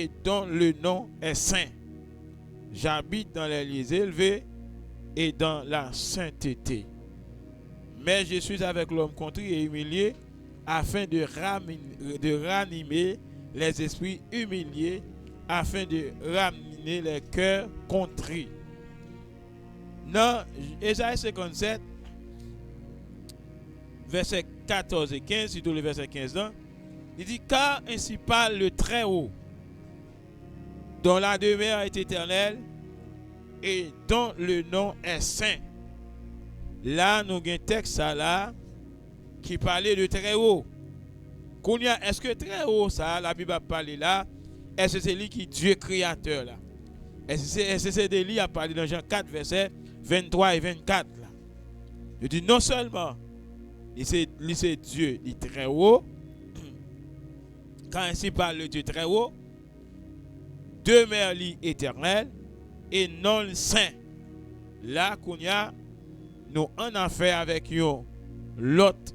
et dont le nom est saint. J'habite dans les lieux élevés et dans la sainteté. Mais je suis avec l'homme contrit et humilié, afin de ranimer les esprits humiliés, afin de ramener les cœurs contrits. Dans Ésaïe 57, versets 14 et 15, surtout le verset 15, là, il dit: car ainsi parle le Très-Haut, dont la demeure est éternelle et dont le nom est saint. Là, nous avons un texte là qui parlait de Très-Haut. Est-ce que Très-Haut, ça, la Bible a parlé là, est-ce que c'est lui qui est Dieu créateur là? Est-ce que c'est de lui qui a parlé dans Jean 4, versets 23 et 24 là? Il dit non seulement, c'est Dieu, il est Très-Haut, quand ainsi parle le Dieu Très-Haut, demeure lui éternel et non le saint. Là, nous en affaire avec l'autre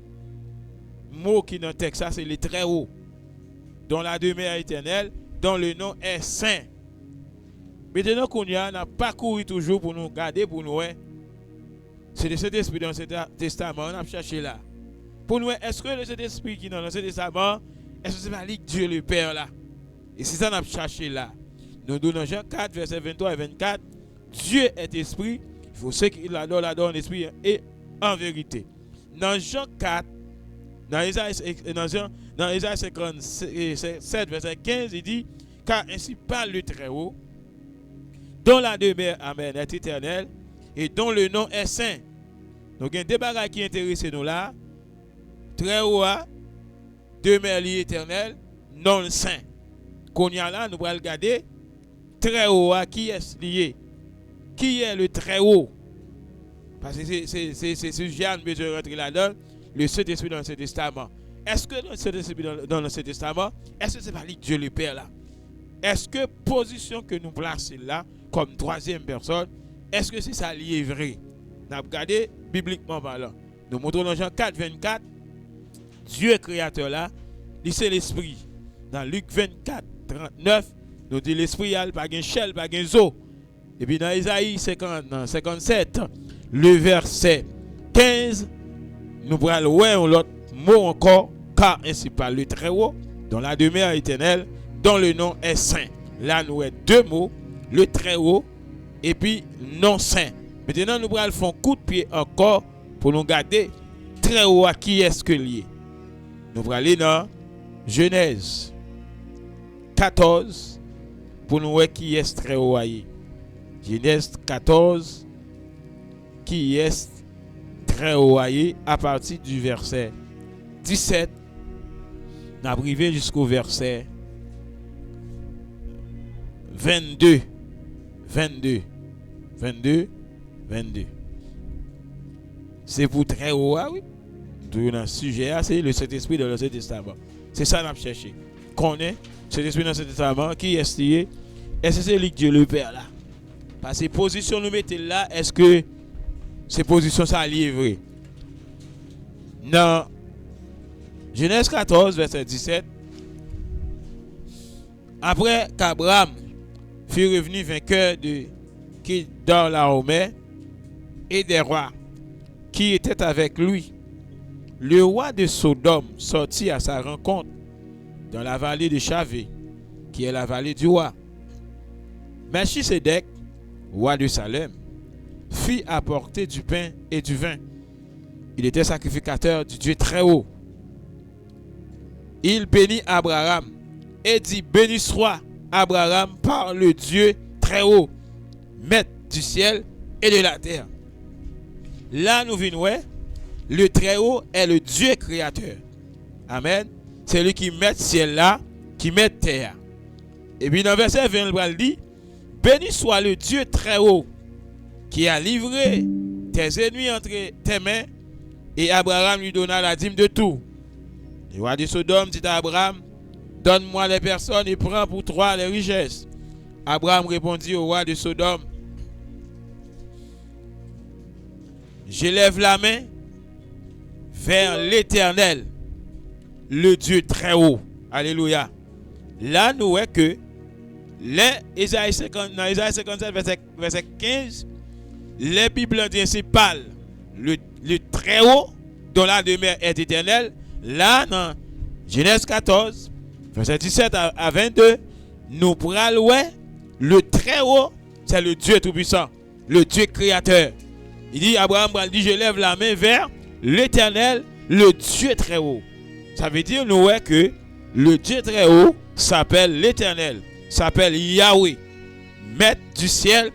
mot qui dans le texte, ça c'est le Très-Haut, dont la demeure éternelle, dont le nom est saint. Maintenant qu'on n'a pas couru toujours pour nous garder, pour nous, c'est de cet esprit dans le testament, on a cherché là. Pour nous, est-ce que cet esprit qui est dans le testament, est-ce que c'est pas Dieu le Père là? Et c'est ça qu'on a cherché là. Nous donnons Jean 4, versets 23 et 24. Dieu est esprit, il faut ceux qui l'adorent en esprit et en vérité. Dans Jean 4, dans Ésaïe 57, verset 15, il dit: car ainsi parle le Très-Haut, dont la demeure, amen, est éternelle et dont le nom est saint. Donc il y a des bagages qui intéressent nous là. Très-Haut, demeure éternelle, non le saint. Qu'on y a là, nous allons regarder Très-Haut, qui est lié? Qui est le Très-Haut? Parce que c'est ce genre de besoin de rentrer là-dedans, le Saint-Esprit dans l'Ancien Testament. Est-ce que le Saint-Esprit dans l'Ancien Testament, est-ce que c'est pas Dieu le Père là? Est-ce que position que nous plaçons là, comme troisième personne, est-ce que c'est ça lié vrai? Nous avons regardé bibliquement parlant. Nous montrons dans Jean 4, 24, Dieu créateur là, c'est l'Esprit. Dans Luc 24, 39, nous dit l'Esprit a pas de chair, pas de os. Et puis dans Isaïe 57, le verset 15, nous prenons l'autre mot encore, car ainsi parle le Très-Haut, dont la demeure éternelle, dont le nom est saint. Là, nous avons deux mots, le Très-Haut et puis non saint. Maintenant, nous prenons un coup de pied encore pour nous garder Très-Haut à qui est-ce que lié. Nous prenons aller dans Genèse 14 pour nous voir qui est Très-Haut. Genèse 14, qui est Très-Haut à partir du verset 17, nous avons arrivé jusqu'au verset 22. 22. C'est pour Très-Haut, oui. Tout dans le sujet, c'est le Saint-Esprit dans l'Ancien Testament. C'est ça qu'on a cherché. Connaît Saint-Esprit dans l'Ancien Testament, qui est lié? Est-ce que c'est lui Dieu le Père là? Parce que position nous mettons là, est-ce que ces positions ça lié vrai? Dans Genèse 14, verset 17, après qu'Abraham fut revenu vainqueur de qui dans la Homère et des rois qui étaient avec lui, le roi de Sodome sortit à sa rencontre dans la vallée de Chavé, qui est la vallée du roi. Melchisédek, roi de Salem, fit apporter du pain et du vin. Il était sacrificateur du Dieu Très-Haut. Il bénit Abraham et dit: béni soit Abraham par le Dieu Très-Haut, maître du ciel et de la terre. Là, nous venons, le Très-Haut est le Dieu créateur. Amen. C'est lui qui met le ciel là, qui met terre. Et puis dans le verset 20, il dit: béni soit le Dieu Très-Haut, qui a livré tes ennemis entre tes mains. Et Abraham lui donna la dîme de tout. Le roi de Sodome dit à Abraham: donne-moi les personnes et prends pour toi les richesses. Abraham répondit au roi de Sodome: je lève la main vers l'Éternel, le Dieu Très-Haut. Alléluia. Là, nous voyons que Dans Isaïe 57, verset 15, les Bibles disent ainsi parle le Très-Haut, dont la demeure est éternelle. Là, dans Genèse 14, verset 17 à 22, nous pourrons voir le Très-Haut, c'est le Dieu Tout-Puissant, le Dieu Créateur. Il dit, Abraham dit, je lève la main vers l'Éternel, le Dieu Très-Haut. Ça veut dire, nous voyons que le Dieu Très-Haut s'appelle l'Éternel, s'appelle Yahweh, maître du ciel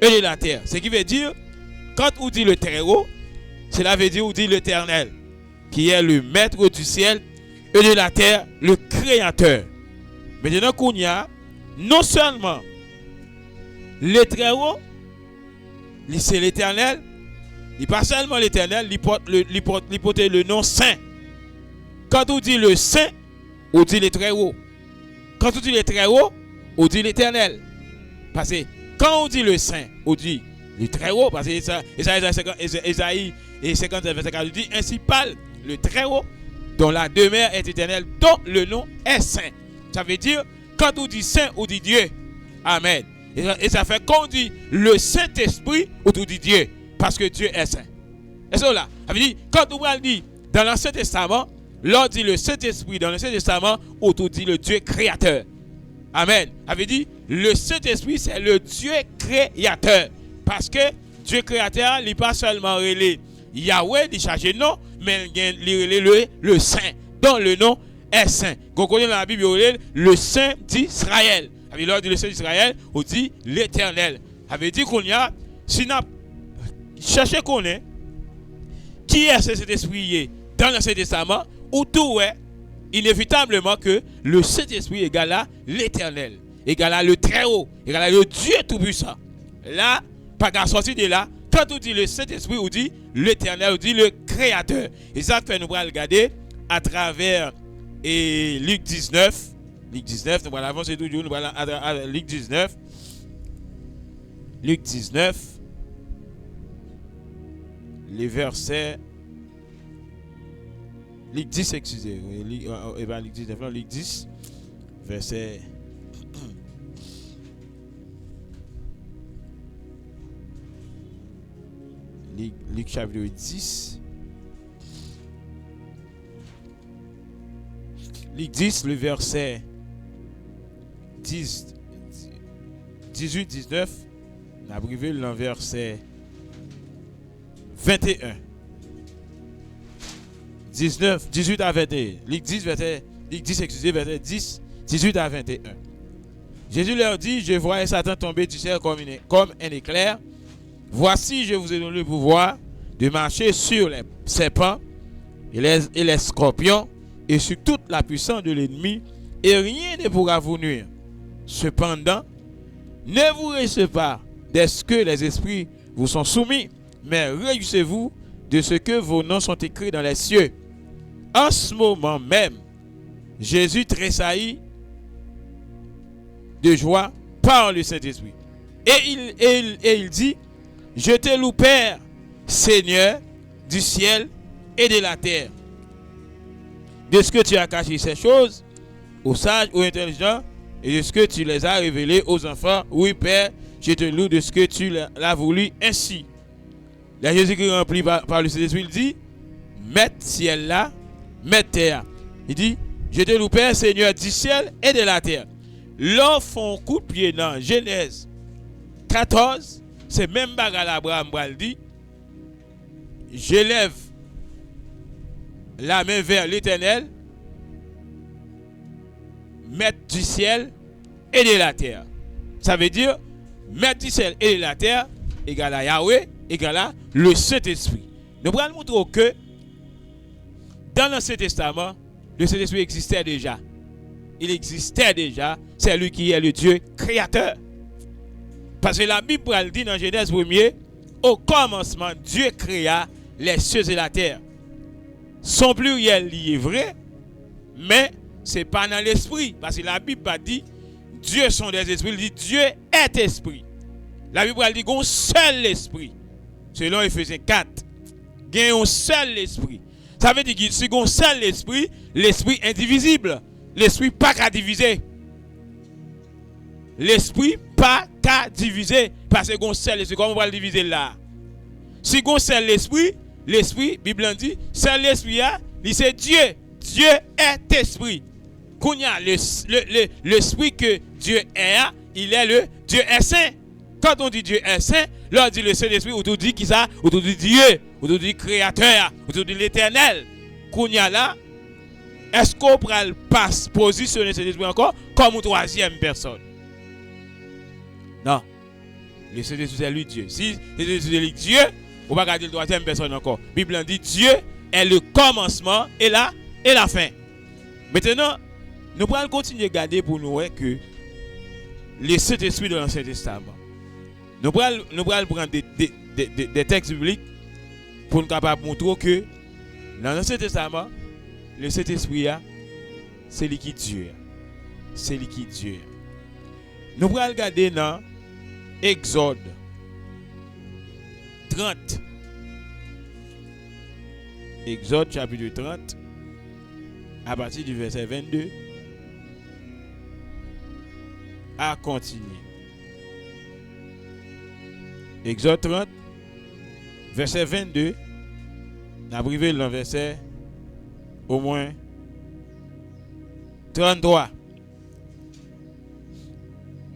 et de la terre. Ce qui veut dire, quand on dit le Très-Haut, cela veut dire on dit l'Éternel, qui est le maître du ciel et de la terre, le Créateur. Maintenant qu'on y a, non seulement le Très-Haut, c'est l'Éternel, il n'est pas seulement l'Éternel, il porte le nom Saint. Quand on dit le Saint, on dit le Très-Haut. Quand on dit le Très-Haut, on dit l'Éternel. Parce que quand on dit le Saint, on dit le Très-Haut. Parce que Isaïe 57, verset 4 dit, ainsi parle le Très-Haut, dont la demeure est éternelle, dont le nom est Saint. Ça veut dire, quand on dit Saint, on dit Dieu. Amen. Et ça fait quand on dit le Saint-Esprit, on dit Dieu. Parce que Dieu est Saint. Et ça là, ça veut dire, quand on dit dans l'Ancien Testament, l'on dit le Saint-Esprit dans l'Ancien Testament, on dit le Dieu créateur. Amen. Ça veut dire, le Saint-Esprit, c'est le Dieu créateur. Parce que Dieu créateur, il n'est pas seulement relé Yahweh, il charge non, mais il est relé le Saint, dont le nom est Saint. Quand on connaît dans la Bible, le Saint d'Israël. Ça veut dire, lors du Saint d'Israël, on dit l'Éternel. Ça veut dire qu'on y a, si on a cherché qu'on est, qui est ce Saint-Esprit dans l'Ancien Testament, ou tout est inévitablement que le Saint-Esprit égale à l'Éternel, égale à le Très-Haut, égale à le Dieu Tout-Puissant. Là, pas qu'à sortir de là, quand on dit le Saint-Esprit, on dit l'Éternel, on dit le Créateur. Et ça fait nous allons regarder à travers Luc 19. Luc 19, nous allons avancer tout le jour, nous allons à Luc 19. Luc 19, les versets. Luc 10, excusez. Luc 19, non, Luc 10, verset. Luc chapitre 10. Luc 10, le verset 18, 19. On a privé le verset 21. 18 à 21. Luc 10, verset 10, 18 à 21. Jésus leur dit, je voyais Satan tomber du ciel comme un éclair. Voici, je vous ai donné le pouvoir de marcher sur les serpents et les scorpions et sur toute la puissance de l'ennemi, et rien ne pourra vous nuire. Cependant, ne vous réjouissez pas de ce que les esprits vous sont soumis, mais réjouissez-vous de ce que vos noms sont écrits dans les cieux. En ce moment même, Jésus tressaillit de joie par le Saint-Esprit. Et il dit, je te loue, Père, Seigneur du ciel et de la terre, de ce que tu as caché ces choses aux sages, aux intelligents, et de ce que tu les as révélées aux enfants. Oui, Père, je te loue de ce que tu l'as voulu ainsi. Là, Jésus-Christ rempli par le Saint-Esprit, il dit, mettre ciel là, mettre terre. Il dit, je te loue, Père, Seigneur du ciel et de la terre. L'on font coup de pied dans Genèse 14, c'est même bagarre Abraham dit, je lève la main vers l'Éternel, maître du ciel et de la terre. Ça veut dire, maître du ciel et de la terre égale à Yahweh, égale à le Saint-Esprit. Nous allons montrer que dans l'Ancien Testament, le Saint-Esprit existait déjà. Il existait déjà. C'est lui qui est le Dieu créateur. Parce que la Bible dit dans Genèse 1er, au commencement, Dieu créa les cieux et la terre. Son pluriel est vrai, mais ce n'est pas dans l'esprit. Parce que la Bible dit, Dieu sont des esprits. Il dit, Dieu est esprit. La Bible dit, qu'il y a un seul esprit. Selon Ephésiens 4, il y a un seul esprit. Ça veut dire que si il y a un seul esprit, l'esprit indivisible. L'esprit pas qu'à diviser. l'esprit pas qu'à diviser parce qu'on seul l'esprit. Comment on va le diviser là? Si on seul l'esprit, Bible dit, seul l'esprit, c'est Dieu. Dieu est esprit. Quand il y a l'esprit que Dieu est, il est le Dieu est saint. Quand on dit Dieu est saint, là on dit le Saint-Esprit, ou tout dit qui ça? Ou tout dit Dieu, ou tout dit créateur, ou tout dit l'éternel. Quand il y a là, est-ce qu'on peut pas positionner cet esprit encore comme une troisième personne? Non. Le Saint-Esprit c'est lui Dieu. Si c'est lui Dieu, on va garder la troisième personne encore. La Bible dit Dieu est le commencement et la fin. Maintenant, nous allons continuer à garder pour nous que le Saint-Esprit de l'Ancien Testament. Nous allons prendre des textes bibliques pour nous capables montrer que dans l'Ancien Testament, le Saint-Esprit, c'est lui qui Dieu. C'est lui qui Dieu. Nous allons regarder dans Exode 30. Exode chapitre 30, à partir du verset 22, à continuer. Exode 30, verset 22, on a privé le verset au moins 33.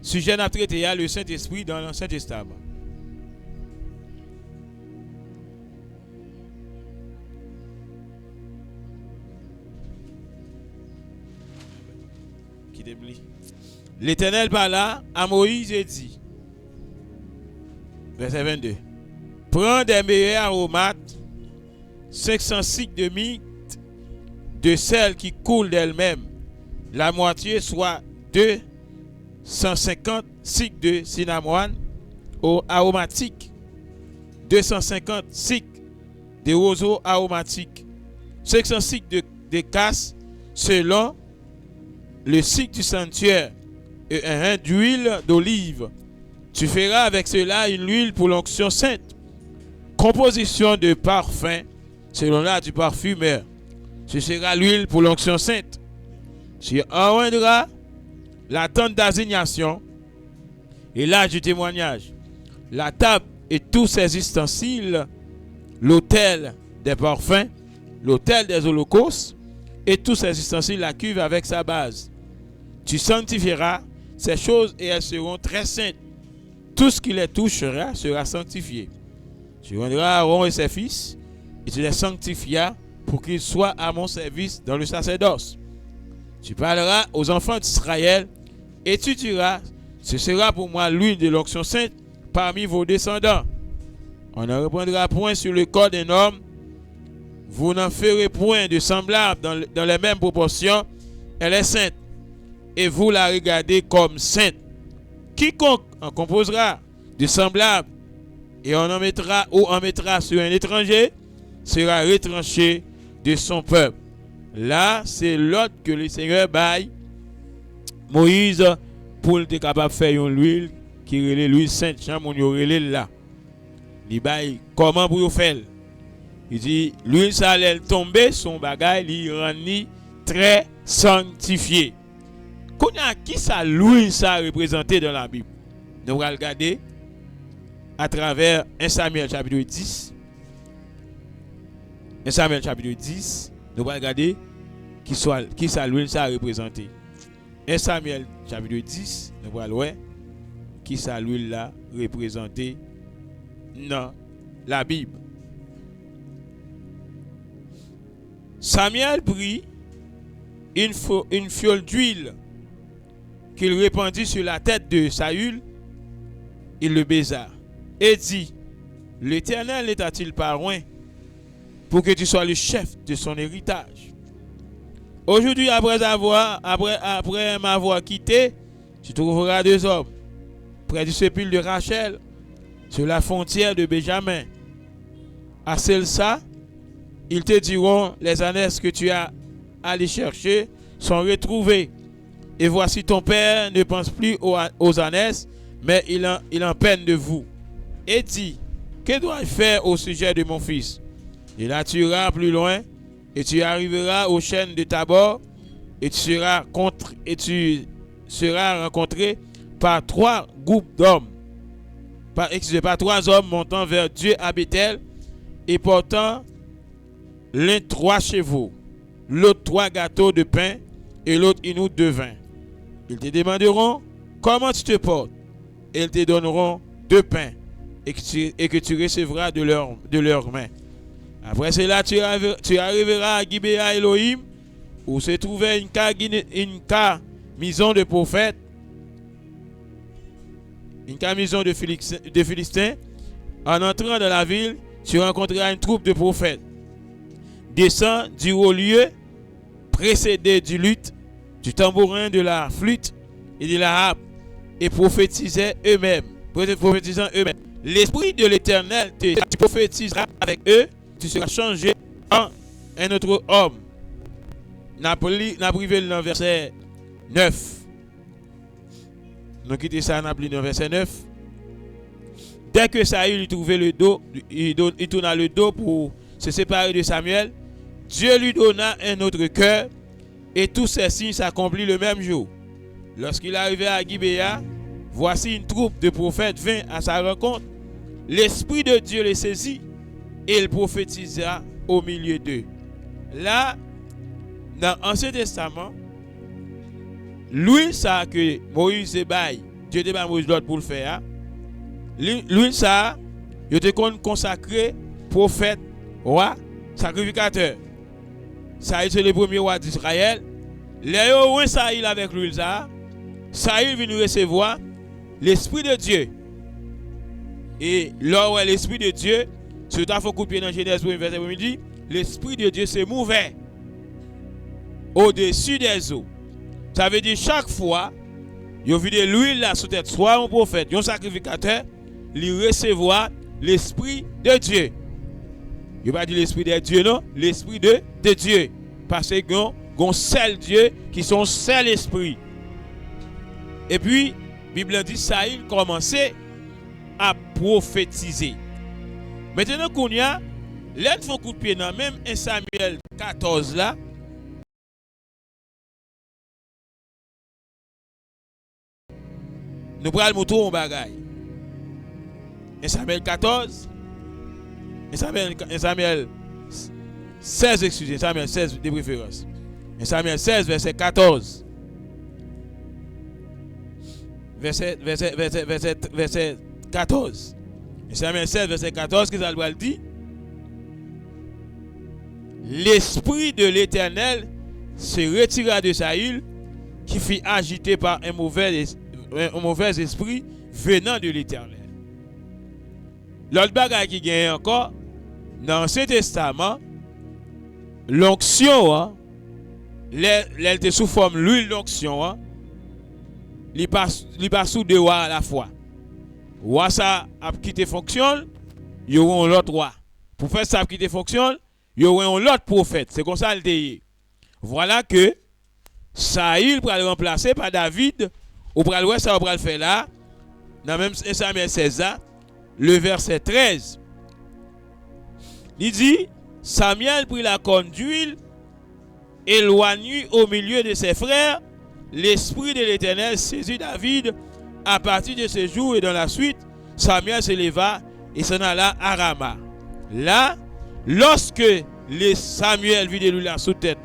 Sujet à traiter, il y a le Saint-Esprit dans l'Ancien Testament. L'Éternel parla à Moïse et dit, verset 22, prends des meilleurs aromates, 500 cycles de myrrhe, de celles qui coulent d'elles-mêmes, la moitié soit 250 cycles de cinnamon aromatique, 250 cycles de roseaux aromatiques, 500 cycles de casses selon le cycle du sanctuaire et un d'huile d'olive. Tu feras avec cela une huile pour l'onction sainte. Composition de parfum selon l'art du parfumeur. Ce sera l'huile pour l'onction sainte. Tu enjoindras la tente d'assignation et l'âge du témoignage, la table et tous ses ustensiles, l'autel des parfums, l'autel des holocaustes et tous ses ustensiles, la cuve avec sa base. Tu sanctifieras ces choses et elles seront très saintes. Tout ce qui les touchera sera sanctifié. Tu rendras Aaron et ses fils et tu les sanctifieras pour qu'ils soient à mon service dans le sacerdoce. Tu parleras aux enfants d'Israël et tu diras, ce sera pour moi l'huile de l'onction sainte parmi vos descendants. On ne reprendra point sur le corps d'un homme. Vous n'en ferez point de semblable dans les mêmes proportions. Elle est sainte. Et vous la regardez comme sainte. Quiconque en composera de semblable et on en mettra ou en mettra sur un étranger sera retranché de son peuple. Là, c'est l'ordre que le Seigneur baille Moïse pour être capable de faire une huile qui relève l'huile sainte. Chamon yo relève là. Il baille comment pour faire. Il dit l'huile ça allait tomber son bagage, il rend très sanctifié. Qui ça l'huile ça représenté dans la Bible? Nous allons regarder à travers 1 Samuel chapitre 10. 1 Samuel chapitre 10, nous allons regarder qui ça l'huile ça représenté. 1 Samuel chapitre 10, nous allons voir qui ça l'huile là représenté dans la Bible. Samuel prit une fiole d'huile qu'il répandit sur la tête de Saül. Il le baisa et dit, l'Éternel n'est-il pas loin pour que tu sois le chef de son héritage? Aujourd'hui, après m'avoir quitté, tu trouveras 2 hommes près du sépulcre de Rachel, sur la frontière de Benjamin. À celle-là, ils te diront, les ânesses que tu as allé chercher sont retrouvées. Et voici ton père ne pense plus aux ânesses, mais il en peine de vous. Et dit, que dois-je faire au sujet de mon fils? Il la tuera plus loin, et tu arriveras aux chênes de Tabor, et tu seras rencontré par trois groupes d'hommes, par trois hommes montant vers Dieu à Bethel et portant l'un 3 chevaux, l'autre 3 gâteaux de pain et l'autre une outre de vin. Ils te demanderont comment tu te portes et ils te donneront 2 pains et que tu recevras de leurs mains. Après cela, tu arriveras à Gibéa Elohim où se trouvait une maison de prophètes, une maison de Philistins. En entrant dans la ville, tu rencontreras une troupe de prophètes. Descends du haut lieu, précédé du luth, du tambourin, de la flûte et de la harpe, et prophétisant eux-mêmes. L'Esprit de l'Éternel te prophétisera avec eux, tu seras changé en un autre homme. N'a privé le verset 9. Nous quittons ça, n'a privé le verset 9. Dès que Saül trouvait le dos, il tourna le dos pour se séparer de Samuel. Dieu lui donna un autre cœur et tous ces signes s'accomplirent le même jour. Lorsqu'il arrivait à Gibéa, voici une troupe de prophètes vint à sa rencontre. L'Esprit de Dieu les saisit et il prophétisa au milieu d'eux. Là, dans l'Ancien Testament, l'huile ça que Moïse baille, Dieu te baille Moïse l'autre pour le faire. L'huile ça, il te consacré prophète, roi, sacrificateur. Ça c'est le premier roi d'Israël. Léo Saïl avec l'huile ça, Saïl vient recevoir l'Esprit de Dieu. Et là où l'Esprit de Dieu, c'est un coup de pied dans Genèse 1 verset 1 dit, l'Esprit de Dieu se mouvait au-dessus des eaux. Ça veut dire chaque fois, il y a vu de l'huile là sous tête, soit un prophète, un sacrificateur, il recevoir l'Esprit de Dieu. Il ne pas dire l'Esprit de Dieu, non, l'Esprit de Dieu. Parce que il y a un seul Dieu qui sont seul esprit. Et puis, la Bible dit Saül commençait à prophétiser. Maintenant qu'on y a, l'aide font coup de pied dans même 1 Samuel 14 là. Nous prenons le mouton en bagaille. 1 Samuel 14. 1 Samuel 16, excusez, Samuel 16 de préférence. 1 Samuel 16, verset 14. Verset 14. 1 Samuel 16, verset 14, qu'est-ce qu'il va dire? L'Esprit de l'Éternel se retira de Saül, qui fut agité par un mauvais esprit venant de l'Éternel. L'autre bagage qui gagne encore, dans l'Ancien Testament, l'onction, elle était sous forme l'huile d'onction, il passe sous deux rois à la fois. Roi ça a quitté fonction, il y aura un autre roi. Pour faire ça quitter fonction, il y aura un autre prophète. C'est comme ça le dit. Voilà que Saül va le remplacer par David, ou pour le ça va le faire là, dans même Samuel 16, le verset 13. Il dit, Samuel prit la corne d'huile, éloigné au milieu de ses frères, l'Esprit de l'Éternel saisit David. À partir de ce jour et dans la suite, Samuel se leva et s'en alla à Rama. Là, lorsque Samuel vit de l'huile sous tête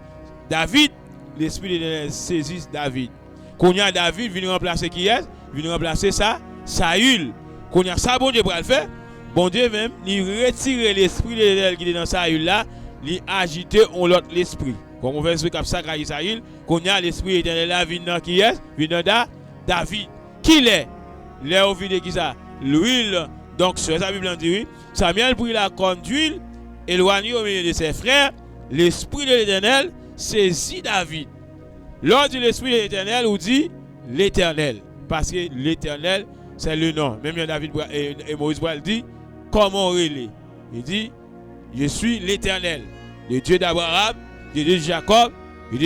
David, l'Esprit de l'Éternel saisit David. Quand y a David vient remplacer qui est? Vient remplacer ça, Saül. Quand y a ça, bon Dieu pour le faire, bon Dieu même, il retire l'Esprit de l'Éternel qui est dans Saül là, il agite l'autre l'Esprit. Comme on fait ce comme ça, Saül, quand y a l'Esprit de l'Éternel là, vient dans qui est? Vient dans David. Qui l'est? L'est au vide qui ça? L'huile. Donc, sur sa Bible, on dit oui. Samuel prit la corne d'huile, éloigné au milieu de ses frères. L'Esprit de l'Éternel saisit David. Lors de l'Esprit de l'Éternel, on dit l'Éternel. Parce que l'Éternel, c'est le nom. Même David et Moïse dit, comment on est? Il dit, je suis l'Éternel, le Dieu d'Abraham, le Dieu de Jacob, le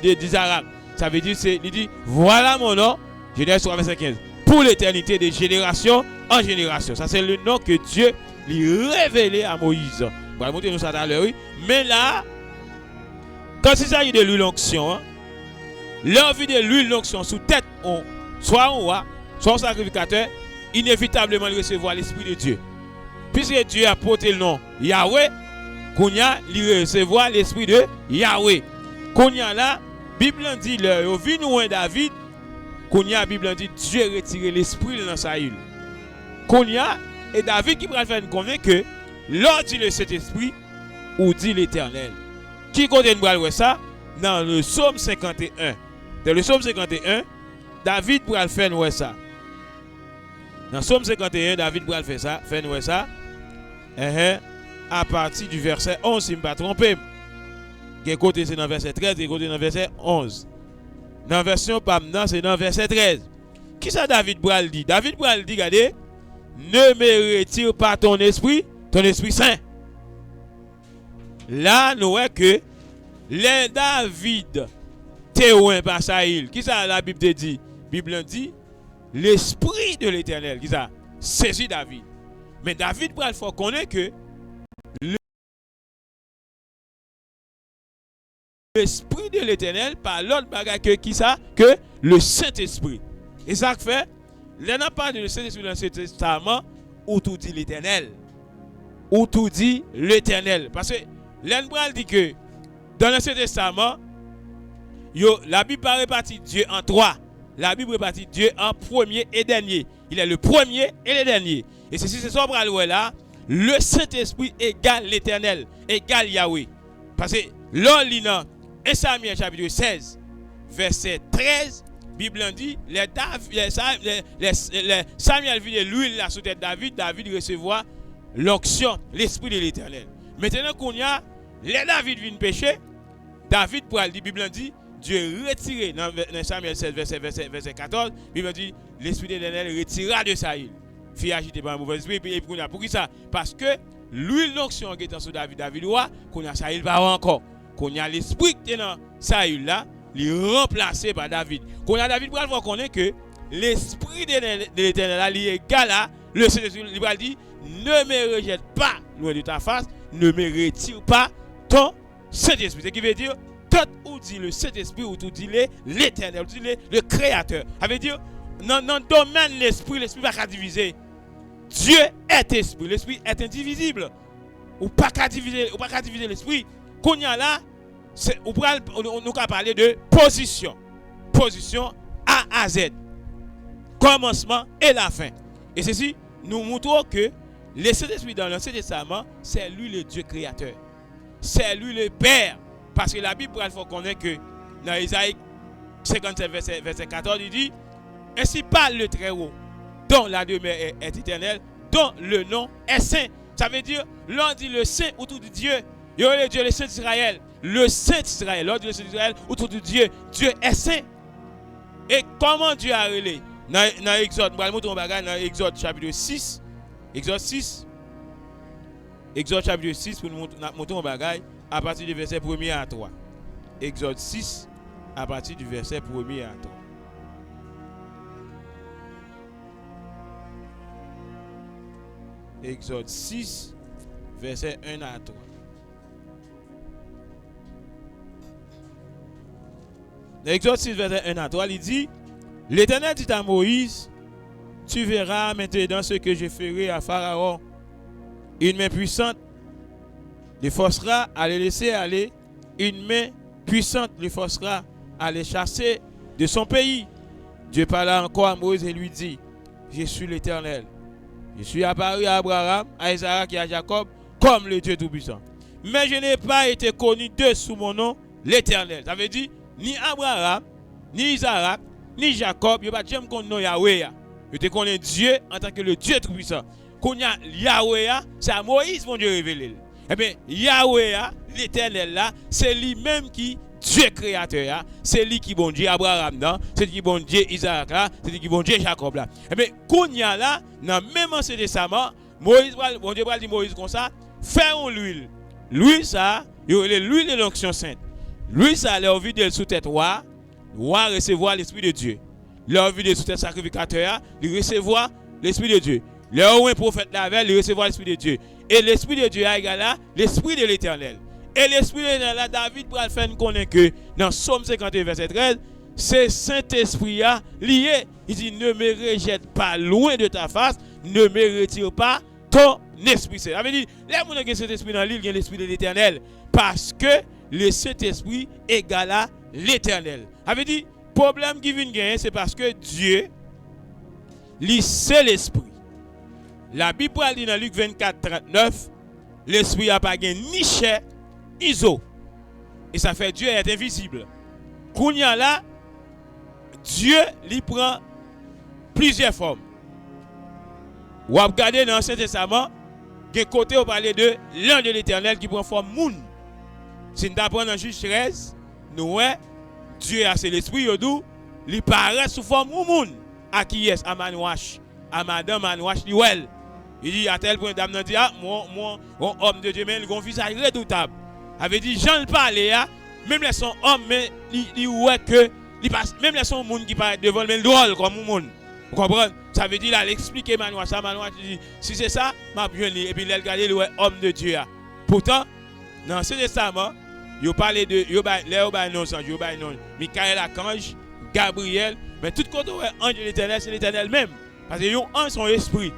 Dieu d'Isaac. Ça veut dire, il dit, voilà mon nom, Genèse 3, verset 15, pour l'éternité de génération en génération. Ça, c'est le nom que Dieu lui révélé à Moïse. On va montrer nous ça à l'heure, oui. Mais là, quand il s'agit de l'onction, l'envie de l'huile l'onction sous tête, soit un roi, soit un sacrificateur, inévitablement il recevra l'Esprit de Dieu. Puisque Dieu a porté le nom Yahweh, Kounya, il recevra l'Esprit de Yahweh. Kounya là, Bible dit, le vu nous David, Kounya, Bible dit, Dieu retiré l'Esprit dans Saül. Kounya, et David qui va faire convaincre que, l'ordre dit le Saint-Esprit, ou dit l'Éternel. Qui continue de ça? Dans le psaume 51. Dans le psaume 51, David pourra faire ça. Dans le psaume 51, David pourra faire ça. À partir du verset 11, si je ne me pas trompé. Quel côté c'est dans le verset 13, quel côté dans le verset 11. Dans la version Pamna, c'est dans le verset 13. Qui ça David pourra dit? David pourra dit, regardez, ne me retire pas ton Esprit Saint. Là, nous voyons que les David témoin par Saïl. Qui ça la Bible te dit? La Bible dit l'Esprit de l'Éternel. Qui ça? Saisi David. Mais David il faut connaître que l'Esprit de l'Éternel par l'autre bagage que qui ça? Que le Saint-Esprit. Et ça fait, là n'a pas de Saint-Esprit dans le Testament où tout dit l'Éternel. Où tout dit l'Éternel. Parce que l'Enbral dit que dans l'Ancien Testament, la Bible pas répartit Dieu en trois. La Bible répartit Dieu en premier et dernier. Il est le premier et le dernier. Et ceci, c'est ça qu'on là. Le Saint-Esprit égale l'Éternel, égale Yahweh. Parce que là, l'Ina, 1 Samuel chapitre 16, verset 13, la Bible dit, Samuel vit de l'huile la sous tête David, David recevra l'onction, l'Esprit de l'Éternel. Maintenant qu'on y a, les David vient pécher, David pour la Bible dit, Dieu retiré dans Samuel 16 verset 14, la Bible dit l'Esprit de l'Éternel retira de Saül. Fille agitée par un mauvais esprit et pour ça parce que l'huile d'onction qui est sur David roi, qu'on a Saül pas encore. Qu'on a l'esprit qui est dans Saül là, il remplacé par David. Qu'on a David pour voir connaît que l'Esprit de l'Éternel est égal à le Saint-Esprit. Il dit ne me rejette pas loin de ta face, ne me retire pas ton Saint-Esprit. Ce qui veut dire tout ou dit le Saint-Esprit ou tout dit l'Éternel, ou dit le Créateur. Ça veut dire dans le domaine de l'esprit va pas diviser. Dieu est esprit, l'esprit est indivisible. Ou pas qu'à diviser l'esprit. Qu'on y a là, nous allons parler de position. Position A à Z. Commencement et la fin. Et ceci nous montre que le Saint-Esprit dans l'Ancien Testament, c'est lui le Dieu créateur. C'est lui le Père. Parce que la Bible, il faut connaître que dans Isaïe 57, verset 14, il dit ainsi parle le Très-Haut, dont la demeure est éternelle, dont le nom est saint. Ça veut dire, l'on dit le saint autour de Dieu. Il y a le Dieu, le saint d'Israël. Le saint d'Israël, l'on dit le saint d'Israël autour de Dieu. Dieu est saint. Et comment Dieu a relé? Dans Exode, dans Exode chapitre 6. Exode 6. Exode chapitre 6, pour nous montrer un bagage à partir du verset 1er à 3. Exode 6, à partir du verset 1er à 3. Exode 6, verset 1 à 3. Exode 6, verset 1 à 3, il dit l'Éternel dit à Moïse, tu verras maintenant ce que je ferai à Pharaon. Une main puissante le forcera à les laisser aller. Une main puissante le forcera à les chasser de son pays. Dieu parla encore à Moïse et lui dit, je suis l'Éternel. Je suis apparu à Abraham, à Isaac et à Jacob comme le Dieu Tout-Puissant. Mais je n'ai pas été connu d'eux sous mon nom, l'Éternel. Ça veut dire, ni Abraham, ni Isaac, ni Jacob, il n'y a pas de nom de Yahweh. Je te connais Dieu en tant que le Dieu Tout-Puissant. Quand il y a Yahweh, c'est à Moïse mon Dieu révélé. Eh bien, Yahweh, l'Éternel là, c'est lui-même qui Dieu créateur, c'est lui qui bon Dieu Abraham, c'est lui qui bon Dieu Isaac, c'est lui qui bon Dieu Jacob là. Eh bien, Kounia là, dans même Ancien Testament, Moïse, bon Dieu dit Moïse comme ça, fais-on l'huile. L'huile ça, l'huile de l'onction sainte. L'huile ça, leur vie de sous tête roi recevoir l'esprit de Dieu. Leur vie de sous tête sacrificateur, il recevoir l'esprit de Dieu. Leur un prophète là, il recevoir l'esprit de Dieu. Et l'esprit de Dieu a égal à l'esprit de l'Éternel. Et l'esprit de l'Éternel, David pour faire connaître que dans Psaume 51 verset 13, c'est Saint-Esprit lié. Il dit, ne me rejette pas loin de ta face, ne me retire pas ton esprit. Ça veut dire, les gens qui ont Saint-Esprit dans l'île, ils ont l'Esprit de l'Éternel. Parce que le Saint-Esprit égale à l'Éternel. Ça veut dire, le problème qui vient gagner, c'est parce que Dieu, lui, c'est l'Esprit. La Bible dit dans Luc 24, 39, l'Esprit n'a pas gagné ni chair, ni os. Et ça fait Dieu est invisible. Quand il y a là, Dieu lui prend plusieurs formes. Ou à regarder dans l'Ancien Testament, il côté on parle de l'un de l'Éternel qui prend forme moun. Si nous apprenons dans Juge 13, nous voyons Dieu a c'est l'esprit yodou, il paraît sous forme moun. À qui est à Manouach, à Madame Manouach Liwel. Il dit à tel point dame dit moi homme de Dieu mais il a un visage redoutable. Avait dit Jean le parlait même les son homme mais il ouais que même les son monde qui paraît devant mais drôle comme moun. Vous comprenez? Ça veut dire là l'expliquer Manouach ça Manouach dit si c'est ça m'a bien et puis il regarder le homme de Dieu. Pourtant dans ce testament il parlait de Michael Archange, Gabriel, mais tout côté ange de l'Éternel, c'est l'Éternel même. Parce que yon ange son esprit.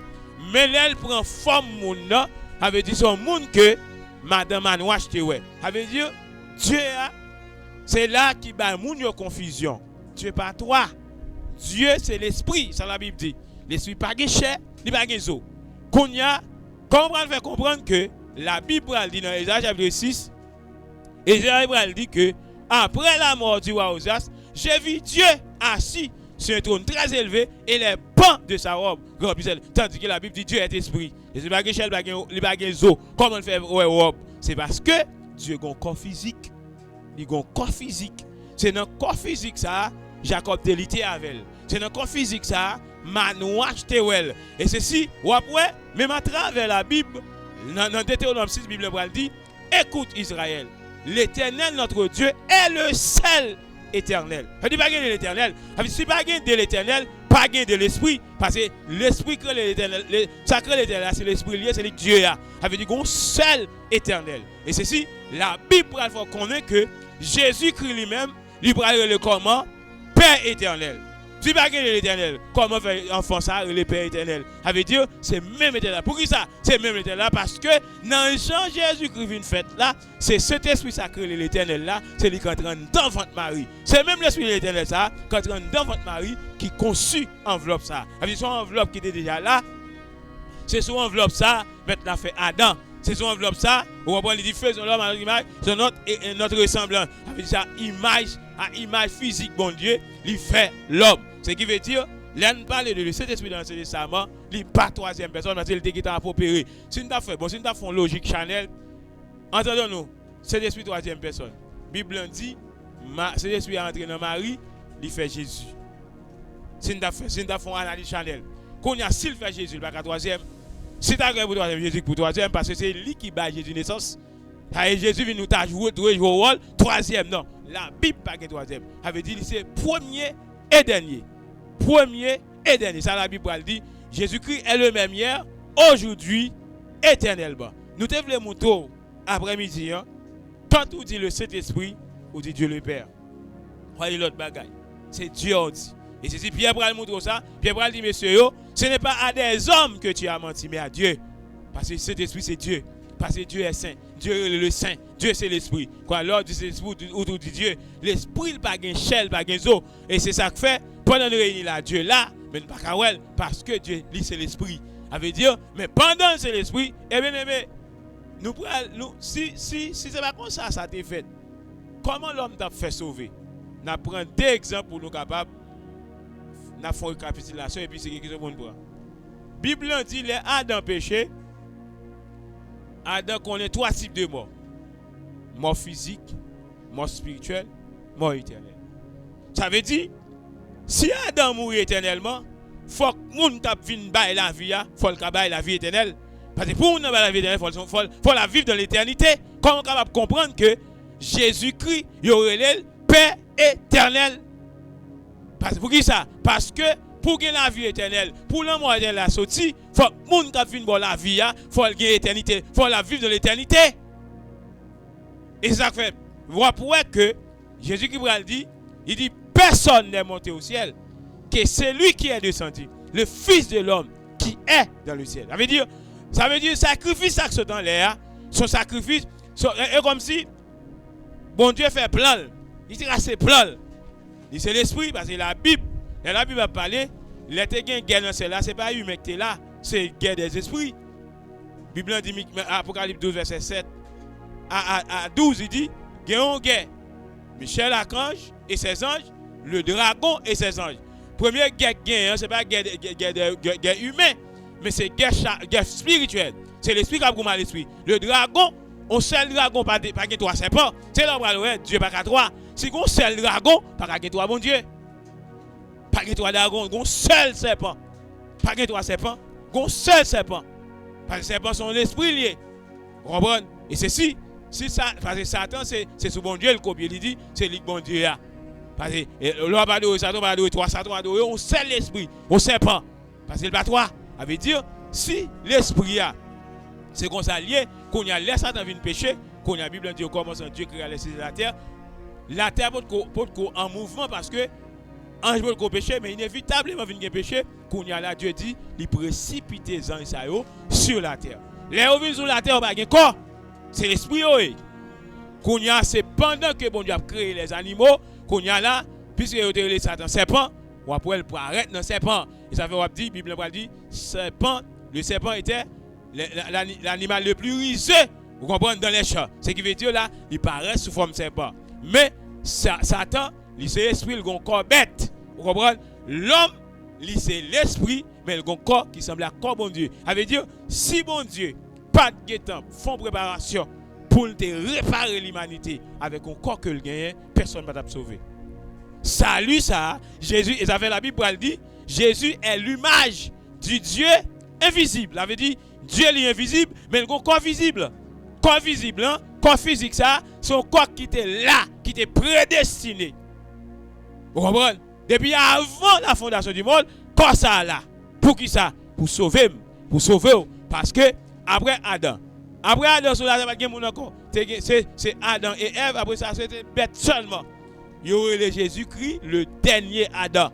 Mais là, elle prend forme moun là, avait dit son monde que Madame Manouach te ouais. Avait dit Dieu c'est là qui bat moun yo confusion. Dieu pas toi. Dieu c'est l'esprit, ça la Bible dit. L'esprit pas gen chair, ni pas gen os. Kounya, comment on faire comprendre que la Bible dit dans Ésaïe chapitre 6 Ésaïe dit que après la mort du roi Osias, j'ai vu Dieu assis sur un trône très élevé et les pans de sa robe remplissent. Tandis que la Bible dit Dieu est esprit. Et c'est pas que Michel il pas zo. Comment on fait robe? C'est parce que Dieu a un corps physique. Il a un corps physique. C'est dans le corps physique ça Jacob délité avec. C'est dans le corps physique ça Manouach Tewel. Et ceci ou après même à travers la Bible dans Deutéronome 6 Bible dit écoute Israël. L'Éternel, notre Dieu, est le seul éternel. Ça dit pas de l'Éternel. Si pas de l'Éternel, pas de l'Esprit. Parce que l'Esprit crée l'Éternel. Ça crée l'Éternel, c'est l'Esprit lié, c'est le Dieu. Ça veut dire qu'on seul éternel. Et ceci, la Bible faut connaître que Jésus-Christ lui-même, il prend le comment? Père éternel. Si pas de l'Éternel, comment faire enfant ça, le Père éternel? Ça veut dire, c'est même éternel. Pour qui ça? C'est même éternel parce que dans le Jean Jésus-Christ une fête là, c'est cet esprit sacré de l'éternel là, c'est lui qui entre dans votre Marie. C'est même l'esprit de l'éternel ça, qui entre dans votre Marie, qui conçut enveloppe ça. Ça veut dire, son enveloppe qui était déjà là, c'est son enveloppe ça, maintenant fait Adam. C'est son enveloppe ça, on va dire faisons l'homme à notre image, c'est notre ressemblance. Ça veut dire ça, image physique, bon Dieu, il fait l'homme. Ce qui veut dire, l'un parle de cet esprit dans le testament, il n'est pas troisième personne, parce qu'il était approprié. Si nous avons fait, si nous avons fait logique Chanel, entendons-nous, cet esprit troisième personne. La Bible dit, cet esprit est entré dans Marie, il fait Jésus. Si nous avons fait analyse Chanel, quand il a s'il fait Jésus, il n'est pas troisième. Si tu as pour troisième, Jésus pour troisième, parce que c'est lui qui bat Jésus naissance. Et Jésus vient nous jouer le rôle, troisième, non. La Bible pas que troisième. Ça veut dire c'est premier et dernier. Premier et dernier. Ça la Bible dit, Jésus-Christ est le même hier, aujourd'hui, éternellement. Nous devons montrer après-midi, quand on dit le Saint-Esprit, on dit Dieu le Père. Voyez l'autre bagaille. C'est Dieu on dit. Et c'est si Pierre Bral montre ça, Pierre Bral dit, monsieur, ce n'est pas à des hommes que tu as menti, mais à Dieu. Parce que cet esprit, c'est Dieu. Parce que Dieu est saint. Dieu est le saint. Dieu, c'est l'esprit. Quand l'ordre dit l'esprit autour de Dieu, l'esprit, il n'a pas de chair, il n'a pas de os. Et c'est ça que fait, pendant nous réunir là, Dieu là, mais pas Kawel, parce que Dieu, lui, c'est l'esprit. Ça veut dire, mais pendant c'est l'esprit, eh bien, si c'est pas comme ça, ça t'est fait. Comment l'homme t'a fait sauver? Nous prenons deux exemples pour nous capables. Nous faisons une récapitulation et puis c'est quelque chose pour nous. La Bible dit les Adam péché. Adam connaît trois types de morts. Mort physique, mort spirituelle, mort éternelle. Ça veut dire, si Adam mourit éternellement, il faut que les gens viennent la vie, il faut que la vie éternelle. Parce que pour nous la vie éternelle, il faut la vivre dans l'éternité. Comment on est capable de comprendre que Jésus-Christ, il y aurait le Père éternel? Pour qui ça? Parce que pour gagner la vie éternelle, pour l'amour éternel la sortie, il faut que les gens viennent voir la vie, il faut gagner l'éternité, il faut la vivre dans l'éternité. Et ça fait, vous voyez que Jésus-Christ dit, il dit, personne n'est monté au ciel, que c'est lui qui est descendu, le Fils de l'homme qui est dans le ciel. Ça veut dire sacrifice ça que sont dans l'air, son sacrifice, et comme si bon Dieu fait plan, il tire ses plans. C'est l'esprit parce que la Bible a parlé, les guerre dans celle-là, c'est pas humain qui est là, c'est guerre des esprits. La Bible dit Apocalypse 12 verset 7 à 12, il dit guerre. Michel l'archange et ses anges, le dragon et ses anges. Première guerre, ce n'est pas guerre humaine, mais c'est guerre spirituelle. C'est l'esprit qui a gommé l'esprit. Le dragon, on seul dragon, pas de trois serpents. C'est là où Dieu pas qu'à trois. Si on seul dragon, pas qu'à trois bon Dieu. Pas qu'à trois dragons, on seul serpent. Pas qu'à trois serpents, on seul serpent. Parce que les serpents sont l'esprit lié. Vous comprenez? Et c'est si ça, parce que Satan, c'est sous bon Dieu le copier. Il dit, c'est lui bon Dieu. Parce que l'homme va adorer Satan, va adorer trois Satan, va adorer, on sait l'esprit, on ne sait pas. Parce que le pas toi. Ça veut dire, si l'esprit c'est comme ça lié, qu'on y a laissé Satan venir pécher, qu'on y a la Bible dit, comment Dieu crée la terre peut être en mouvement parce que ange peut pécher, mais inévitablement venir pécher, qu'on y a là, Dieu dit, il précipite les anges sur la terre. Les revenus sur la terre, on va gagner quoi? C'est l'esprit, oui. Qu'on y a, c'est pendant que bon Dieu a créé les animaux, qu'on y a là, puisque il a les Satan serpent, ou après il arrête dans le serpent. Et ça fait, on dit, la Bible dit, le serpent était l'animal le plus rusé, vous comprenez, dans les champs. Ce qui veut dire là, il paraît sous forme de serpent. Mais Satan, c'est l'esprit, il a un corps bête. Vous comprenez? L'homme, c'est l'esprit, mais il a un corps qui semble à corps bon Dieu. Ça veut dire, si bon Dieu, pas de temps, font préparation pour te réparer l'humanité avec un corps que le gagne, personne ne va te sauver. Salut ça, Jésus, et ça fait la Bible, elle dit, Jésus est l'image du Dieu invisible. Ça veut dire, Dieu est invisible, mais il a un corps visible. Corps visible, hein? Corps physique, ça, c'est un corps qui était là, qui était prédestiné. Vous comprenez? Depuis avant la fondation du monde, corps ça là. Pour qui ça? Pour sauver. Parce que, après Adam sur la terre, c'est Adam et Ève, après ça, c'était bête seulement. Il y aurait Jésus-Christ, le dernier Adam,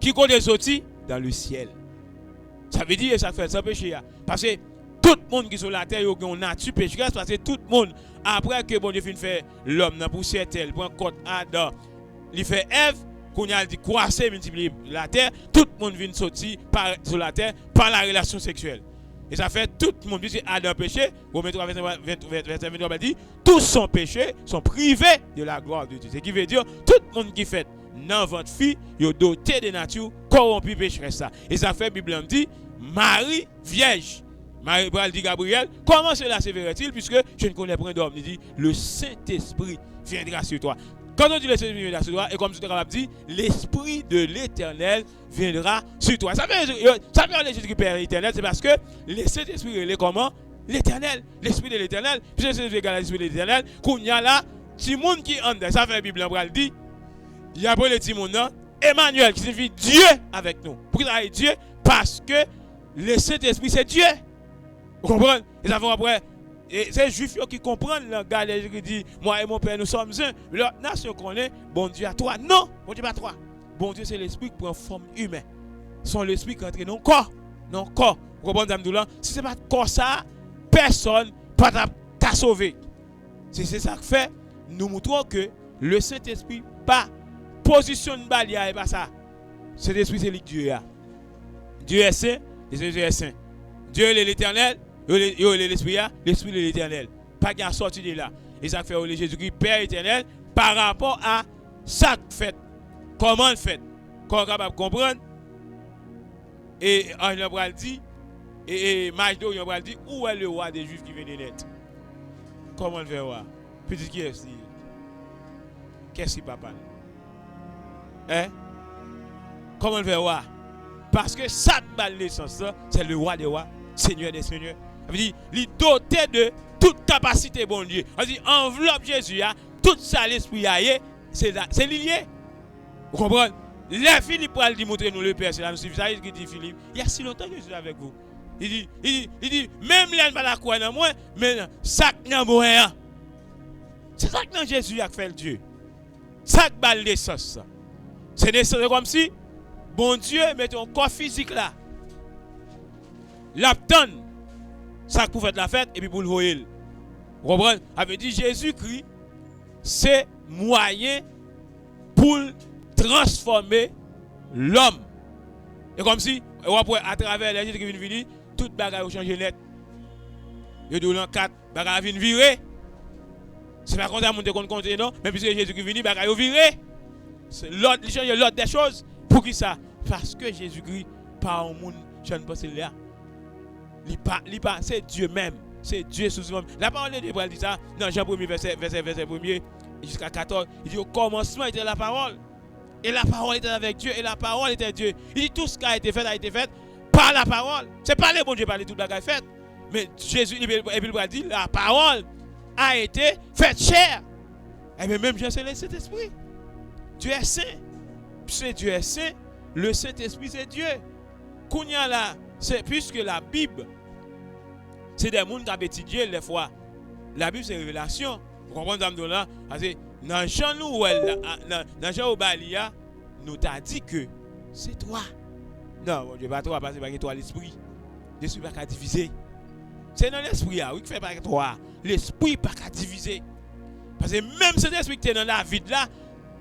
qui compte sorti dans le ciel. Ça veut dire que ça fait sans péché. Parce que tout le monde qui est sur la terre, il y a une nature pécheresse, parce que tout le monde, après que bon Dieu finit faire l'homme dans la poussière, il prend compte Adam, il fait Ève, qu'on a dit croisser, multiplier la terre, tout le monde vient sortir sur la terre par la relation sexuelle. Et ça fait tout le monde, puisque Adam péché, Romains 3, verset 23, dit, tous sont péchés, sont privés de la gloire de Dieu. Ce qui veut dire, tout le monde qui fait dans votre fille, il est doté de nature corrompue pécheresse. Et ça fait, la Bible dit, Marie vierge. Marie dit Gabriel, comment cela se verrait-il, puisque je ne connais point d'homme. Il dit, le Saint-Esprit viendra sur toi. Quand on dit le Saint-Esprit viendra sur toi, et comme tu as dit, l'Esprit de l'Éternel viendra sur toi. Ça veut dire Jésus-Christ Père éternel, c'est parce que le Saint-Esprit est comment? L'Éternel, l'Esprit de l'Éternel, puisque c'est l'Esprit de l'Éternel, qu'on y a là, petit monde qui entre, ça fait la Bible, elle dit, il y a pour le petit monde, Emmanuel, qui signifie Dieu avec nous. Pourquoi il est Dieu? Parce que le Saint-Esprit, c'est Dieu. Vous comprenez? Et ça fait après, c'est les Juifs qui comprennent le langage qui dit, moi et mon Père, nous sommes un. Mais la nation connaît, bon Dieu à toi. Non, bon Dieu pas toi. Bon Dieu, c'est l'Esprit qui prend forme humaine. C'est l'Esprit qui entre dans le corps. Dans le corps. Vous comprenez, Zamdoulan? Si ce n'est pas comme ça, personne ne t'a sauvé. C'est ça que fait, nous montrons que le Saint-Esprit pas positionne balia et pas ça. Cet esprit c'est Dieu. Dieu est saint, Dieu est saint. Dieu est l'Éternel, l'Esprit de l'Éternel. Pas qu'il a sorti de là. Et ça fait Jésus-Christ Père éternel par rapport à ça fait. Comment le fait? Qu'on est capable de comprendre. Et on va dire, et Majdo on va dire, où est le roi des Juifs qui vient de naître? Comment le faire voir? Petit qui est-ce? Qu'est-ce qui papa? Hein? Comment le faire voir? Parce que ça de naissance, c'est le roi des rois, Seigneur des seigneurs. Ça veut dire, il est doté de toute capacité, bon Dieu. Ça veut dire, enveloppe Jésus, tout ça, l'esprit, c'est lié. Vous comprenez? Les Philippe pour lui montrer nous le Père, c'est là, nous suivons ça, il dit Philippe, il y a si longtemps que je suis avec vous. Il dit, même là, pas la croix dans moi, mais ça n'a pas. C'est ça que Jésus a fait le Dieu. Ça qui balle naissance. C'est naissance comme si, bon Dieu, met un corps physique là. L'abtonne, ça pour faire la fête et puis pour le voyer. Vous comprenez? Avait dit Jésus-Christ, c'est moyen pour transformer l'homme. Et comme si, à travers les Jésus qui viennent venir, toute bagaille a changé net. Il y a 4 bagaille viennent virer. C'est pas comme ça que vous comptez, non? Mais puisque Jésus qui vient, bagaille a viré. Il change l'autre des choses. Pour qui ça? Parce que Jésus-Christ, pas au monde, je ne pense pas là. C'est Dieu même. C'est Dieu sous lui-même. La parole de Dieu dit ça dans Jean 1er, verset 1er jusqu'à 14. Il dit au commencement était la parole. Et la parole était avec Dieu. Et la parole était Dieu. Il dit tout ce qui a été fait par la parole. C'est pas le bon Dieu parler tout le bagage fait. Mais Jésus, et puis il dit la parole a été faite chair. Et bien même Dieu c'est le Saint-Esprit. Dieu est saint. C'est Dieu est saint. Le Saint-Esprit c'est Dieu. Kounya là, c'est puisque la Bible c'est des gens qui ont étudié les fois. La Bible c'est une révélation. Vous comprenez ça là? Parce que dans Jean dans Jean Obalia, nous t'a dit que c'est toi. Non, bon Dieu pas toi parce que c'est pas toi l'esprit. L'esprit pas qu'à diviser. C'est dans l'esprit oui qui fait pas toi. L'esprit pas qu'à diviser. Parce que même cet esprit qui est dans la vie là,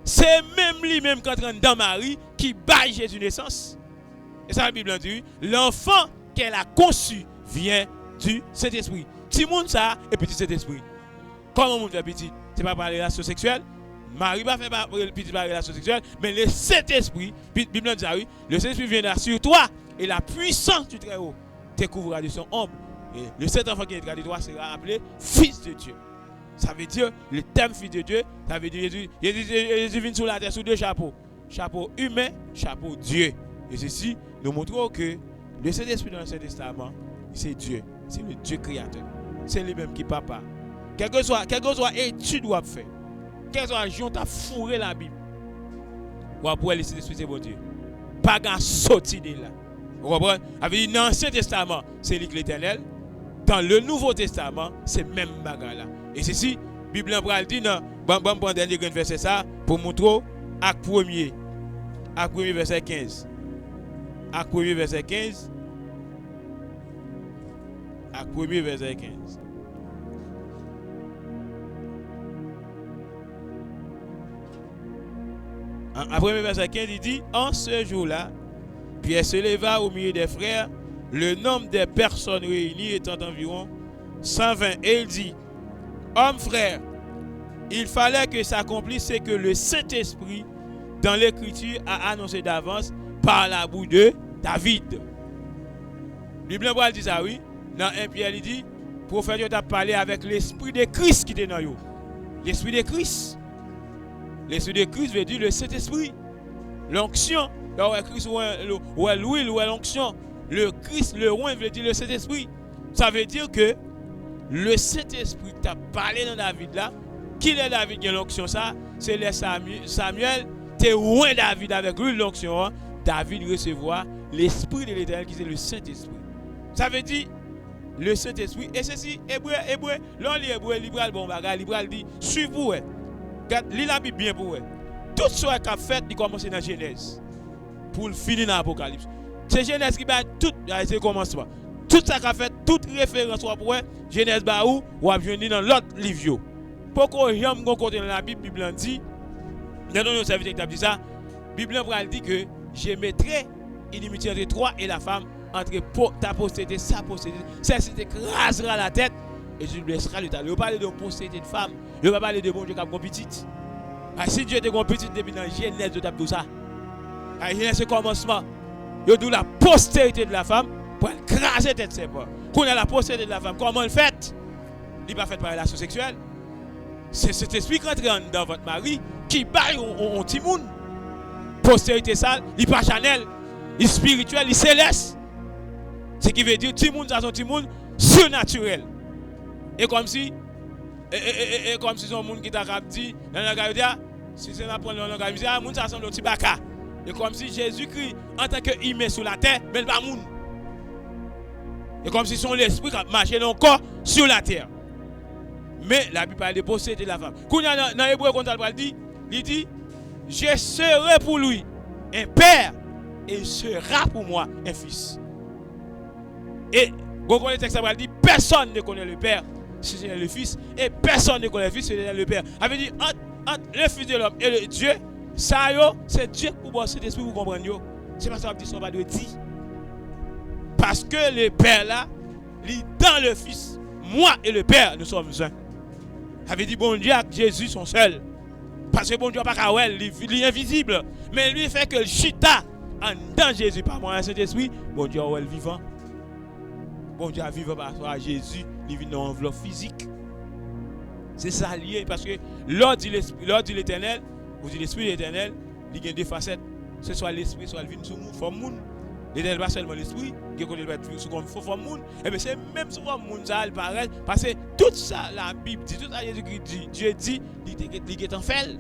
c'est même lui-même qui entraîne dans Marie qui bat Jésus naissance. Et ça la Bible dit, l'enfant qu'elle a conçu vient du Saint-Esprit. Petit monde ça et petit Saint-Esprit. Comment on fait petit? C'est pas par relation sexuelle. Marie va faire petit par relation sexuelle, mais le Saint-Esprit, la Bible dit oui, le Saint-Esprit viendra sur toi et la puissance du Très-Haut te couvrira de son ombre. Et le seul enfant qui est de toi sera appelé Fils de Dieu. Ça veut dire le thème Fils de Dieu, ça veut dire Jésus vient sur la terre sous 2 chapeaux. Chapeau humain, chapeau Dieu. Et ceci nous montre que le Saint-Esprit dans l'Ancien Testament, c'est Dieu. C'est le Dieu créateur. C'est lui-même qui est papa. Quelle que soit étude ou fait, quel que soit jour tu as fourré la Bible. Ou après le Saint-Esprit c'est bon Dieu. Pas qu'à sortir de là. Vous comprenez? Avec dans l'Ancien Testament, c'est l'Éternel. Dans le Nouveau Testament, c'est même bagarre là. Et ceci, la Bible en dit dans bon dernier verset ça pour montrer Acte 1er. Acte 1er verset 15. Acte 1er verset 15. Acte 1er verset 15. Après verset 15, il dit, en ce jour-là, Pierre se leva au milieu des frères, le nombre des personnes réunies étant environ 120. Et il dit, hommes frères, il fallait que s'accomplisse ce que le Saint-Esprit, dans l'Écriture, a annoncé d'avance par la bouche de David. Le Bible dit ça, oui. Dans 1 Pierre, il dit, prophète a parlé avec l'Esprit de Christ qui était dans eux. L'Esprit de Christ. L'Esprit de Christ veut dire le Saint-Esprit. L'onction. Christ ou l'huile ou l'onction. Le Christ, le roi veut dire le Saint-Esprit. Ça veut dire que le Saint-Esprit qui t'a parlé dans David là, qui est David qui a l'onction ça, c'est le Samuel, t'es roi David avec lui l'onction, David recevra l'Esprit de l'Éternel qui est le Saint-Esprit. Ça veut dire le Saint-Esprit, et ceci, hébreu, l'on lit hébreu, libéral bon bagage, libéral dit, suivez-vous, lis la Bible bien pour vous. Tout ce qu'a fait, il commence dans Genèse, pour finir dans l'Apocalypse. C'est Genèse qui bat tout, c'est le commencement. Tout ça qu'a fait, toute référence pour vous, Genèse ba ou a venir dans l'autre livre. Pourquoi j'aime qu'on côté dans la Bible, Bible dit, dans nos services qui dit ça, Bible dit que je mettrai inimitié entre toi et la femme, entre ta postérité, sa postérité, celle-ci t'écrasera la tête et tu blesseras le talon. Il ne parle de postérité de femme, il ne va pas parler de bon Dieu qui a une petite. Si Dieu était une petite depuis dans Genèse de tout ça, Genèse c'est commencement, il y a la postérité de la femme pour écraser la tête de ses pas. Quand on a la postérité de la femme, comment elle fait? Il n'est pas fait par relation sexuelle. C'est cet esprit qui entre dans votre mari qui baille un petit monde. Postérité sale, il n'est pas charnel, il est spirituel, il est céleste. Ce qui veut dire que tout le monde a son petit monde surnaturel. Et comme si son monde qui t'a dit dans la Gaïdia, si c'est la première langue Gaïdia, monde ça semble un petit baka. Et comme si Jésus-Christ en tant que humain sur la terre, mais pas monde. Et comme si son esprit marchait encore sur la terre. Mais la Bible parle de posséder la femme. Quand dans l'hébreu quand elle dit Il dit, je serai pour lui un père et il sera pour moi un fils. Et quand le texte dit, personne ne connaît le père, c'est le fils, et personne ne connaît le fils, c'est le père. Avait dit, entre le fils de l'homme et le Dieu, ça c'est Dieu pour voir cet esprit, vous comprenez. C'est pas ça que ça va dire. Parce que le père là, il dans le fils, moi et le père, nous sommes un. Avait dit, bon Dieu, Jésus sont seuls. Parce que bon Dieu n'a pas qu'à il est invisible. Mais lui fait que le chita en dans Jésus, par moi, Saint-Esprit, bon Dieu est vivant. Bon Dieu a vivant par Jésus, il vit dans une enveloppe physique. C'est ça lié, parce que l'ordre de l'éternel, vous dites l'esprit de l'éternel, il y a deux facettes. Ce soit l'esprit, soit le vin sous monde. L'éternel pas seulement l'esprit, qui doit être sous comme forme monde. Et bien c'est même sous forme monde, ça paraît. Parce que tout ça, la Bible dit, tout ça, Jésus-Christ dit, Dieu dit, il est en fait.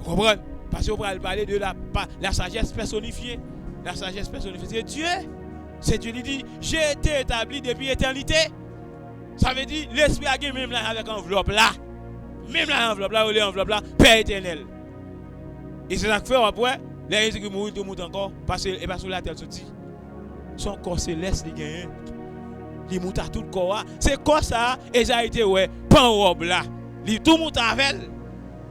Vous comprenez? Parce qu'on va parler de la sagesse personnifiée. La sagesse personnifiée, c'est Dieu. C'est Dieu qui dit, j'ai été établi depuis l'éternité. Ça veut dire, l'esprit a gagné même là avec enveloppe là. Même là, enveloppe là, ou l'enveloppe là, Père éternel. Et c'est ça que fait après, les gens qui mourent, tout le monde encore, parce que sur la terre sortie. Son corps céleste, il gagne. Il monte à tout le corps. C'est comme ça, et ça a été, ouais, pas en robe là. Il tout monte avec.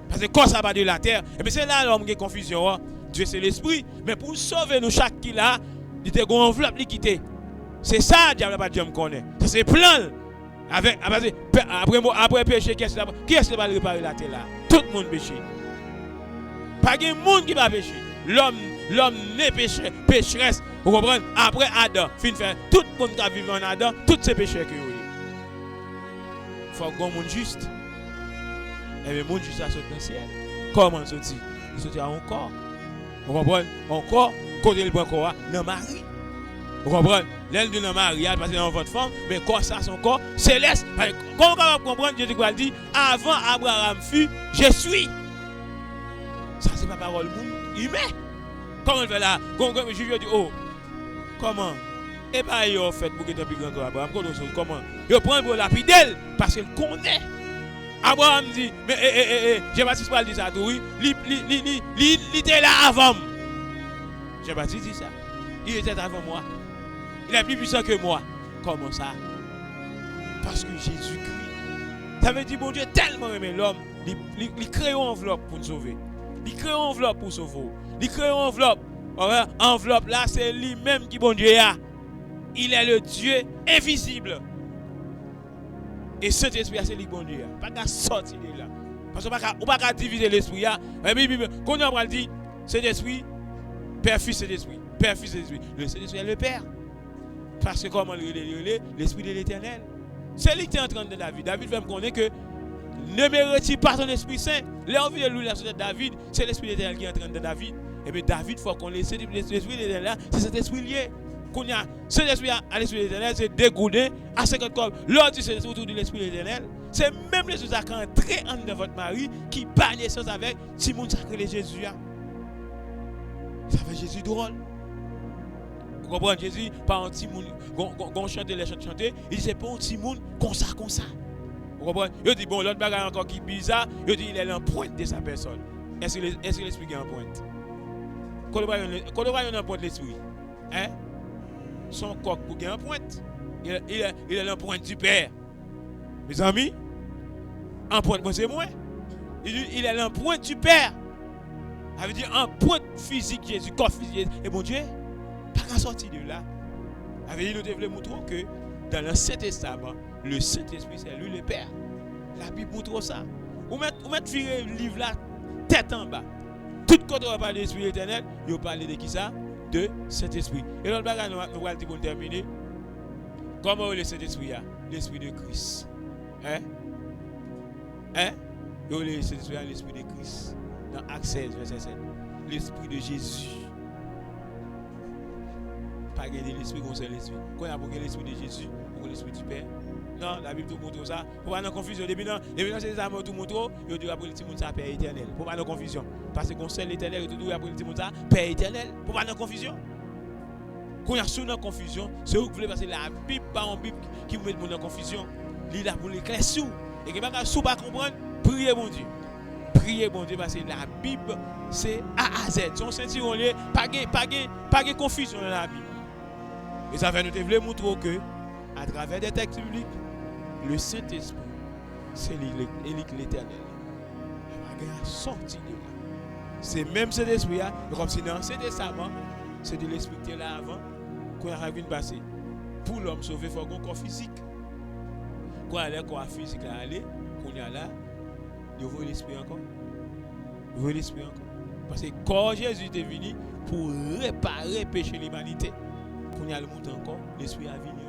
Parce que quand ça va de la terre, et bien c'est là l'homme qui a confusion. Dieu c'est l'esprit, mais pour sauver nous chaque qui là, il était une enveloppe qui quitte. C'est ça, le diable n'a pas de Dieu me connaît. C'est plein. Après péché, qui est-ce qui va réparer la terre là? Tout le monde péché. Pas de monde qui va pécher. L'homme n'est pécheresse. Vous comprenez? Après Adam, fin faire tout le monde qui a vécu en Adam, tous ces pécheurs qui ont eu. Il faut qu'on monde juste. Et le monde juste à sortir dans le ciel. Comment sortir? Il sortira encore. Vous comprenez? Encore, côté le bon corps, dans Marie. Vous comprenez? L'aile de la Marie, elle passe dans votre forme, mais quand ça, son corps céleste. Comment on va comprendre? Jésus dit, avant Abraham fut, je suis. Ça, c'est pas parole humaine. Comment on fait là? Je lui dis, oh, comment? Et bien, il a fait pour que tu aies plus grand que Abraham. Comment? Il prend pour lapidel parce qu'il connaît. Abraham dit, mais Jean-Baptiste Paul dit ça, oui. Il était là avant. Jean-Baptiste dit ça. Il était avant moi. Il est plus puissant que moi. Comment ça? Parce que Jésus-Christ. Ça veut dire, bon Dieu, tellement aimé l'homme, il crée une enveloppe pour nous sauver. Il crée une enveloppe pour sauver. Il crée une enveloppe. Enveloppe là, c'est lui-même qui, bon Dieu, a. Il est le Dieu invisible. Et cet esprit, c'est lui, bon Dieu. Pas qu'à sortir de là. Parce qu'on ne peut pas diviser l'esprit. Quand on va dire, cet esprit, Père, Fils, cet esprit. Père, Fils, cet esprit. Le Saint-Esprit est le Père. Parce que comment l'esprit de l'éternel. C'est lui qui est en train de David. David va me connaître que ne me retire pas ton Esprit Saint. Là, on vient de la société de David. C'est l'Esprit de l'éternel qui est en train de David. Et bien, David, il faut qu'on laisse l'Esprit de l'éternel. C'est cet esprit lié. Qu'on a cet esprit à l'Esprit de l'éternel, c'est dégoûté à 50 corps. L'autre, c'est autour de l'Esprit de l'éternel. C'est même les choses qui entrent en de votre mari qui bat naissance avec Simon sacré Jésus. Ça fait Jésus drôle. Vous comprenez? Jésus, par un petit monde, quand on chante les chanter, il dit c'est pas un petit monde comme ça. Vous comprenez? Il dit bon, l'autre bagarre encore qui est bizarre, il dit il est en pointe de sa personne. Est-ce que l'esprit est en pointe? Quand on va en pointe l'esprit, hein? Son coq pour gagner en pointe. Il est en pointe du Père. Mes amis, en pointe, moi c'est moi. Il est en pointe du Père. Ça veut dire en pointe physique Jésus, corps physique. Et mon Dieu, pas qu'à sortir de là. Ça veut dire nous devons montrer que dans l'Ancien Testament, le Saint-Esprit c'est lui le Père. La Bible montre ça. Vous mettez le livre là, tête en bas. Tout quand on va parler de l'Esprit éternel, il va parler de qui ça? De Saint-Esprit. Et l'autre bagage, nous allons dire pour terminer. Comment est le Saint-Esprit? L'Esprit de Christ. Le Saint-Esprit, l'Esprit de Christ. Dans Actes 16, verset 7. L'Esprit de Jésus. Pas gagner l'Esprit comme c'est l'Esprit. Quand il y a l'Esprit de Jésus, pour l'Esprit du Père. Non, la Bible tout montre ça. Pour pas de confusion. Depuis dans ces amours tout montre, il dit après le petit monde ça Père éternel. Pour pas de confusion. Parce que conseil l'éternel, il dit après le petit monde ça Père éternel. Pour pas de confusion. Quand il y a sous la confusion, c'est vous qui voulez passer la Bible par en Bible qui vous met dans confusion. Il là pour l'éclaircir. Et que pas sous pas comprendre, priez mon Dieu. prier bon Dieu parce que la Bible c'est A à Z. Son ceinturon lié, pas de confusion dans la Bible. Et ça fait nous te montrer que à travers des textes bibliques, le Saint-Esprit c'est l'Éternel. Il va sortir de là. C'est même cet esprit là, comme si dans cet testament, c'est de l'esprit qui est là avant qu'on a vu passer. Pour l'homme sauvé, il faut un corps physique. Quand il y a un corps physique là, qu'on y a là, il veut l'esprit encore. Il veut l'esprit encore. Parce que quand Jésus est venu pour réparer le péché de l'humanité, qu'on y a le monde encore, l'esprit a venu encore.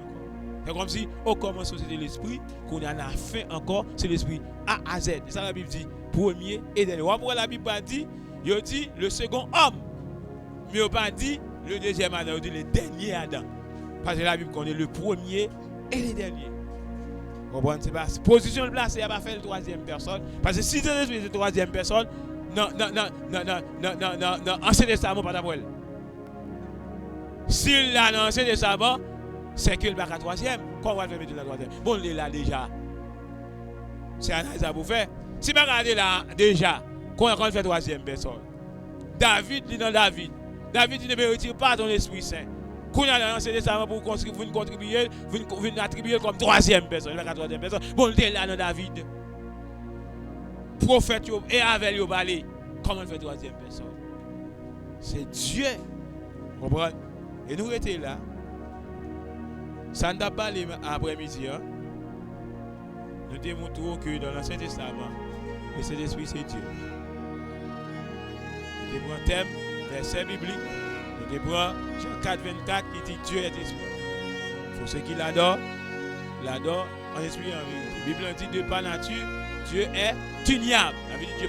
C'est comme si au commencement c'était l'esprit, qu'on y a la fin encore, c'est l'esprit A à Z. C'est ça la Bible dit, premier et dernier. Après la Bible dit, il dit le second homme. Mais il n'a pas dit le deuxième Adam, il dit le dernier Adam. Parce que la Bible connaît le premier et le dernier. Vous comprenez? C'est pas position de place, il n'a pas fait la troisième personne. Parce que si c'est la troisième personne, non, Ancien Testament, pas d'abord. S'il l'a dans l'Ancien Testament, c'est qu'il va à la troisième. Comment on va mettre la troisième? Bon, il est là déjà. C'est un analyse pour faire. Si vous regardez là déjà, quand on fait la troisième personne, David dit dans David, il ne retire pas ton Esprit Saint. Quand on a lancé des savants pour contribuer, vous attribuer comme troisième personne. La troisième personne. Bon, il est là dans David. Prophète et avec lui parler. Comment on fait troisième personne? C'est Dieu. Vous comprenez? Et nous étions là. Ça n'a pas parlé après-midi. Hein? Nous démontrons que dans l'Ancien Testament, le Saint-Esprit c'est Dieu. Nous prenons un thème, verset biblique. Nous prenons Jean 4, 24 qui dit Dieu est esprit. Pour ceux qui l'adorent en esprit et en vérité. La Bible dit de par nature, Dieu est uniable. La vie de Dieu